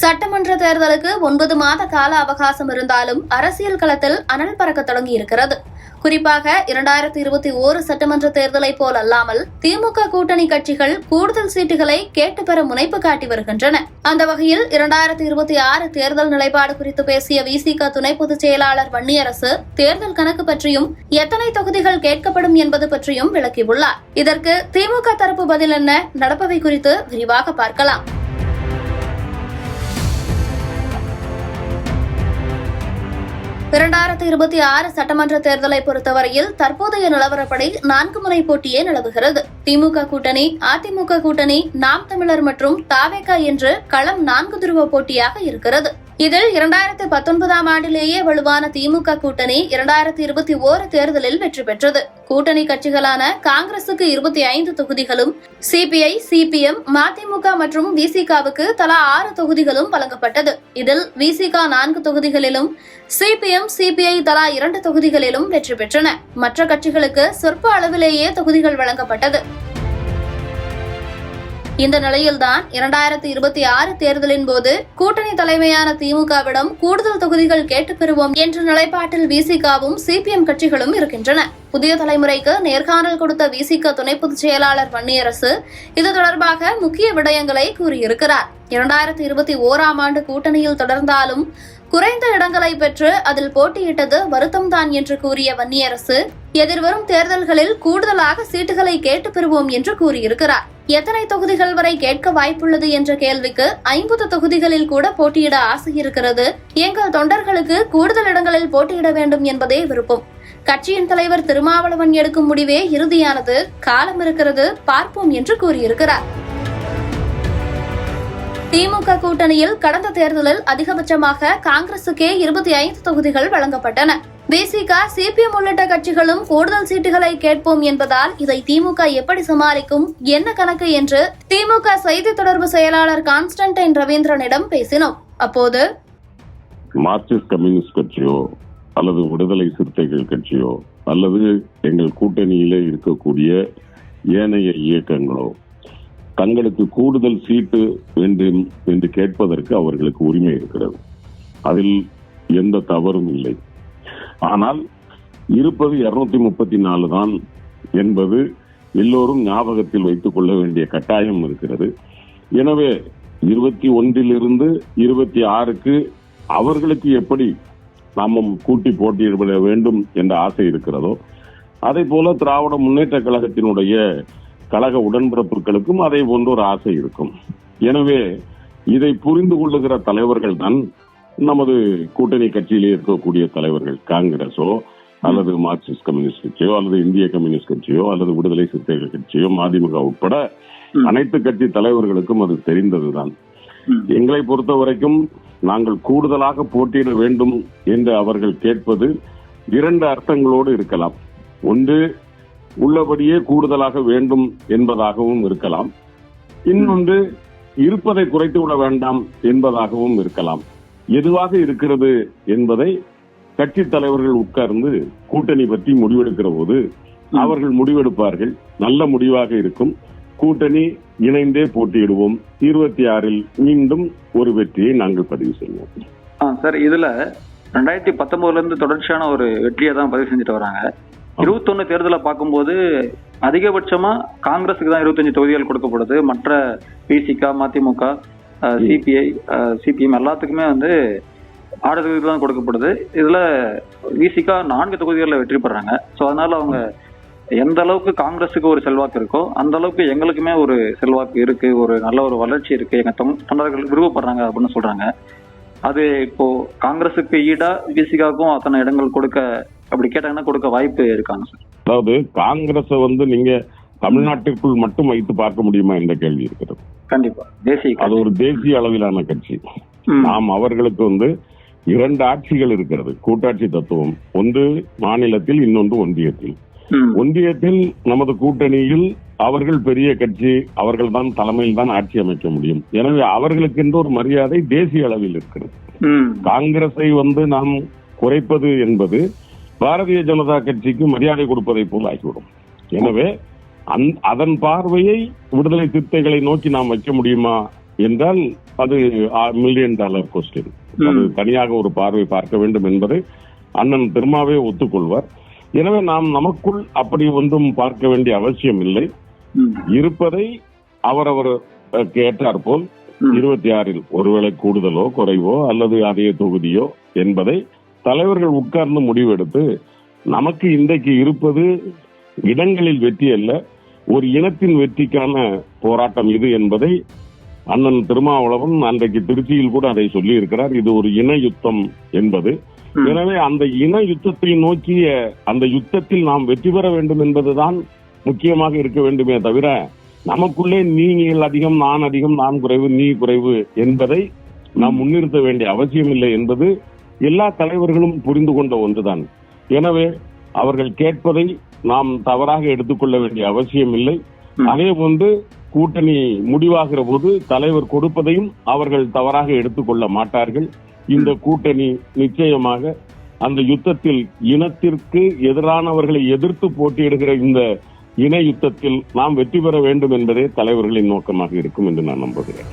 சட்டமன்ற தேர்தலுக்கு 9 மாத கால அவகாசம் இருந்தாலும் அரசியல் களத்தில் அனல் பறக்க தொடங்கியிருக்கிறது. குறிப்பாக 2021 சட்டமன்ற தேர்தலை போல் அல்லாமல் திமுக கூட்டணி கட்சிகள் கூடுதல் சீட்டுகளை கேட்டு பெற முனைப்பு காட்டி வருகின்றன. அந்த வகையில் 2026 தேர்தல் நிலைப்பாடு குறித்து பேசிய விசிக துணை பொதுச் செயலாளர் வன்னியரசு தேர்தல் கணக்கு பற்றியும் எத்தனை தொகுதிகள் கேட்கப்படும் என்பது பற்றியும் விளக்கியுள்ளார். இதற்கு திமுக தரப்பு பதில் என்ன, நடப்பவை குறித்து விரிவாக பார்க்கலாம். சட்டமன்ற தேர்தலை பொறுத்தவரையில் தற்போதைய நிலவரப்படி 4 முனை போட்டியே நிலவுகிறது. திமுக கூட்டணி, அதிமுக கூட்டணி, நாம் தமிழர் மற்றும் தாவேகா என்று களம் 4 துருவ போட்டியாக இருக்கிறது. இதில் 2019ஆம் ஆண்டிலேயே வலுவான திமுக கூட்டணி 2021 தேர்தலில் வெற்றி பெற்றது. கூட்டணி கட்சிகளான காங்கிரசுக்கு 25 தொகுதிகளும், சிபிஐ, சிபிஎம், மதிமுக மற்றும் விசிகாவுக்கு தலா 6 தொகுதிகளும் வழங்கப்பட்டது. இதில் விசிக 4 தொகுதிகளிலும், சிபிஎம், சிபிஐ தலா 2 தொகுதிகளிலும் வெற்றி பெற்றன. மற்ற கட்சிகளுக்கு சொற்ப அளவிலேயே தொகுதிகள் வழங்கப்பட்டது. இந்த நிலையில்தான் 2026 தேர்தலின் போது கூட்டணி தலைமையான திமுகவிடம் கூடுதல் தொகுதிகள் கேட்டுப் பெறுவோம் என்ற நிலைப்பாட்டில் விசிகாவும் சிபிஎம் கட்சிகளும் இருக்கின்றன. புதிய தலைமுறைக்கு நேர்காணல் கொடுத்த விசிக துணை பொதுச் செயலாளர் வன்னியரசு இது தொடர்பாக முக்கிய விடயங்களை கூறியிருக்கிறார். 2021ஆம் ஆண்டு கூட்டணியில் தொடர்ந்தாலும் குறைந்த இடங்களை பெற்று அதில் போட்டியிட்டது வருத்தம்தான் என்று கூறிய வன்னியரசு எதிர்வரும் தேர்தல்களில் கூடுதலாக சீட்டுகளை கேட்டுப் பெறுவோம் என்று கூறியிருக்கிறார். எத்தனை தொகுதிகள் வரை கேட்க வாய்ப்புள்ளது என்ற கேள்விக்கு 50 தொகுதிகளில் கூட போட்டியிட ஆசை இருக்கிறது. எங்கள் தொண்டர்களுக்கு கூடுதல் இடங்களில் போட்டியிட வேண்டும் என்பதே விருப்பம். கட்சியின் தலைவர் திருமாவளவன் எடுக்கும் முடிவே இறுதியானது. காலம் இருக்கிறது, பார்ப்போம் என்று கூறியிருக்கிறார். திமுக கூட்டணியில் கடந்த தேர்தலில் அதிகபட்சமாக காங்கிரசுக்கே 25 தொகுதிகள் வழங்கப்பட்டன. விசிக, சிபிஎம் உள்ளிட்ட கட்சிகளும் கூடுதல் சீட்டுகளை கேட்போம் என்பதால் இதை திமுக எப்படி சமாளிக்கும், என்ன கணக்கு என்று திமுக செய்தி தொடர்பு செயலாளர் கான்ஸ்டன்டைன் ரவீந்திரனிடம் பேசினோம். அப்போது மார்க்சிஸ்ட் கம்யூனிஸ்ட் கட்சியோ அல்லது விடுதலை சிறுத்தைகள் கட்சியோ அல்லது எங்கள் கூட்டணியிலே இருக்கக்கூடிய ஏனைய இயக்கங்களோ தங்களுக்கு கூடுதல் சீட்டு வேண்டும் என்று கேட்பதற்கு அவர்களுக்கு உரிமை இருக்கிறது. அதில் எந்த தவறும் இல்லை. ஆனால் இருப்பது 234 தான் என்பது எல்லோரும் ஞாபகத்தில் வைத்துக் கொள்ள வேண்டிய கட்டாயம் இருக்கிறது. எனவே 21 26க்கு அவர்களுக்கு எப்படி நாமும் கூட்டி போட்டியிட வேண்டும் என்ற ஆசை இருக்கிறதோ அதே போல திராவிட முன்னேற்ற கழகத்தினுடைய கழக உடன்பிறப்புகளுக்கும் அதே போன்ற ஒரு ஆசை இருக்கும். எனவே இதை புரிந்து கொள்ளுகிற தலைவர்கள் தான் நமது கூட்டணி கட்சியிலே இருக்கக்கூடிய தலைவர்கள். காங்கிரஸோ அல்லது மார்க்சிஸ்ட் கம்யூனிஸ்ட் கட்சியோ அல்லது இந்திய கம்யூனிஸ்ட் கட்சியோ அல்லது விடுதலை சிறுத்தைகள் கட்சியோ மதிமுக உட்பட அனைத்து கட்சி தலைவர்களுக்கும் அது தெரிந்ததுதான். எங்களை பொறுத்த வரைக்கும் நாங்கள் கூடுதலாக போட்டியிட வேண்டும் என்று அவர்கள் கேட்பது 2 அர்த்தங்களோடு இருக்கலாம். ஒன்று, உள்ளபடியே கூடுதலாக வேண்டும் என்பதாகவும் இருக்கலாம். இன்னொன்று, இருப்பதை குறைத்து விட வேண்டாம் என்பதாகவும் இருக்கலாம். எதுவாக இருக்கிறது என்பதை கட்சி தலைவர்கள் உட்கார்ந்து கூட்டணி பற்றி முடிவெடுக்கிற போது அவர்கள் முடிவெடுப்பார்கள். நல்ல முடிவாக இருக்கும். கூட்டணி இணைந்தே போட்டியிடுவோம். 26ல் மீண்டும் ஒரு வெற்றியை நாங்கள் பதிவு செய்வோம். சார், இதுல 2019 இருந்து தொடர்ச்சியான ஒரு வெற்றியை தான் பதிவு செஞ்சுட்டு வராங்க. 21 தேர்தலை பார்க்கும்போது அதிகபட்சமா காங்கிரஸுக்கு தான் 25 தொகுதிகள் கொடுக்கப்படுது. மற்ற விசிக, மதிமுக, சிபிஐ, சிபிஎம் எல்லாத்துக்குமே 6 தொகுதிகள் தான் கொடுக்கப்படுது. இதுல விசிக 4 தொகுதிகளில் வெற்றி பெறாங்க. ஸோ அதனால அவங்க எந்த அளவுக்கு காங்கிரஸுக்கு ஒரு செல்வாக்கு இருக்கோ அந்த அளவுக்கு எங்களுக்குமே ஒரு செல்வாக்கு இருக்கு, ஒரு நல்ல ஒரு வளர்ச்சி இருக்கு, எங்க தொண்டர்கள் விருப்பப்படுறாங்க அப்படின்னு சொல்றாங்க. அது இப்போ காங்கிரஸுக்கு ஈடா விசிகாவுக்கும் அத்தனை இடங்கள் கொடுக்க அப்படி கேட்டாங்கன்னா கொடுக்க வாய்ப்பு இருக்காங்க சார்? அதாவது காங்கிரஸை நீங்க தமிழ்நாட்டிற்குள் மட்டும் வைத்து பார்க்க முடியுமா என்ற கேள்வி இருக்கிறது. கண்டிப்பா தேசிய, அது ஒரு தேசிய அளவிலான கட்சி. நாம் அவர்களுக்கு 2 ஆட்சிகள் இருக்கிறது. கூட்டாட்சி தத்துவம். ஒன்று மாநிலத்தில், இன்னொன்று ஒன்றியத்தில். ஒன்றியத்தில் நமது கூட்டணியில் அவர்கள் பெரிய கட்சி, அவர்கள் தான் தலைமையில் தான் ஆட்சி அமைக்க முடியும். எனவே அவர்களுக்கு என்று ஒரு மரியாதை தேசிய அளவில் இருக்கிறது. காங்கிரஸை நாம் குறைப்பது என்பது பாரதிய ஜனதா கட்சிக்கு மரியாதை கொடுப்பதை போல் ஆகிவிடும். எனவே அதன் பார்வையை விடுதலை சிறுத்தைகளை நோக்கி நாம் வைக்க முடியுமா என்றால் அது $1 மில்லியன் கொஸ்டின். அது தனியாக ஒரு பார்வை பார்க்க வேண்டும் என்பதை அண்ணன் திருமாவே ஒத்துக்கொள்வார். எனவே நாம் நமக்குள் அப்படி ஒன்றும் பார்க்க வேண்டிய அவசியம் இல்லை. இருப்பதை அவரவர் கேட்டாற்போல் 26 ஒருவேளை கூடுதலோ குறைவோ அல்லது அதே தொகுதியோ என்பதை தலைவர்கள் உட்கார்ந்து முடிவெடுத்து, நமக்கு இன்றைக்கு இருப்பது இடங்களில் வெற்றி அல்ல, ஒரு இனத்தின் வெற்றிக்கான போராட்டம் இது என்பதை அண்ணன் திருமாவளவன் அன்றைக்கு திருச்சியில் கூட அதை சொல்லி இருக்கிறார். இது ஒரு இன யுத்தம் என்பது. எனவே அந்த இன யுத்தத்தை நோக்கிய அந்த யுத்தத்தில் நாம் வெற்றி பெற வேண்டும் என்பதுதான் முக்கியமாக இருக்க வேண்டுமே தவிர, நமக்குள்ளே நீங்கள் அதிகம், நான் அதிகம், நான் குறைவு, நீ குறைவு என்பதை நாம் முன்னிறுத்த வேண்டிய அவசியம் இல்லை என்பது எல்லா தலைவர்களும் புரிந்து கொண்ட ஒன்றுதான். எனவே அவர்கள் கேட்பதை நாம் தவறாக எடுத்துக்கொள்ள வேண்டிய அவசியம் இல்லை. அதே போன்று கூட்டணி முடிவாகிற போது தலைவர் கொடுப்பதையும் அவர்கள் தவறாக எடுத்துக்கொள்ள மாட்டார்கள். இந்த கூட்டணி நிச்சயமாக அந்த யுத்தத்தில் இனத்திற்கு எதிரானவர்களை எதிர்த்து போட்டியிடுகிற இந்த இன யுத்தத்தில் நாம் வெற்றி பெற வேண்டும் என்பதே தலைவர்களின் நோக்கமாக இருக்கும் என்று நான் நம்புகிறேன்.